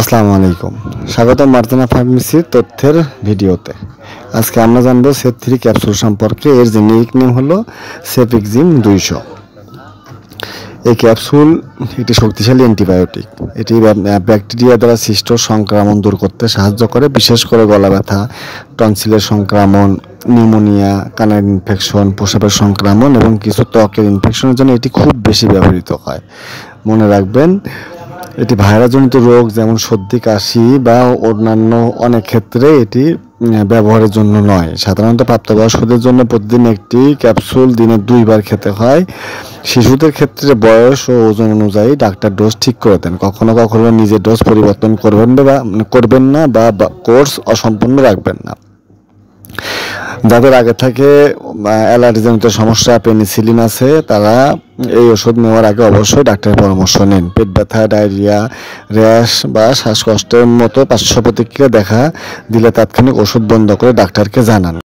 আসসালামু আলাইকুম, স্বাগতম মার্জিনা ফার্মেসির তথ্যের ভিডিওতে। আজকে আমরা জানবো সেপ3 ক্যাপসুল সম্পর্কে। এর জেনেরিক নেম হলো সেফিক্সিম 200। এই ক্যাপসুল একটি শক্তিশালী অ্যান্টিবায়োটিক। এটি ব্যাকটেরিয়া দ্বারা সৃষ্ট সংক্রমণ দূর করতে সাহায্য করে, বিশেষ করে গলা ব্যথা, টনসিলের সংক্রমণ, নিউমোনিয়া, কানের ইনফেকশন, প্রস্রাবের সংক্রমণ এবং কিছু ত্বকের ইনফেকশনের জন্য এটি খুব বেশি ব্যবহৃত হয়। মনে রাখবেন, এটি ভাইরাসজনিত রোগ যেমন সর্দি, কাশি বা অন্যান্য অনেক ক্ষেত্রে এটি ব্যবহারের জন্য নয়। সাধারণত প্রাপ্তবয়স্কদের জন্য প্রতিদিন একটি ক্যাপসুল দিনে 2 বার খেতে হয়। শিশুদের ক্ষেত্রে বয়স ও ওজন অনুযায়ী ডাক্তার ডোজ ঠিক করে দেন। কখনো কখনো নিজের ডোজ পরিবর্তন করবেন না বা কোর্স অসম্পূর্ণ রাখবেন না। যাদের আগে থেকে অ্যালার্জিজনিত সমস্যা, পেনিসিলিন আছে, তারা এই ওষুধ নেওয়ার আগে অবশ্যই ডাক্তারের পরামর্শ নিন। পেট ব্যথা, ডায়রিয়া, র্যাশ বা শ্বাসকষ্টের মতো পার্শ্ব প্রতিক্রিয়া দেখা দিলে তাৎক্ষণিক ওষুধ বন্ধ করে ডাক্তারকে জানান।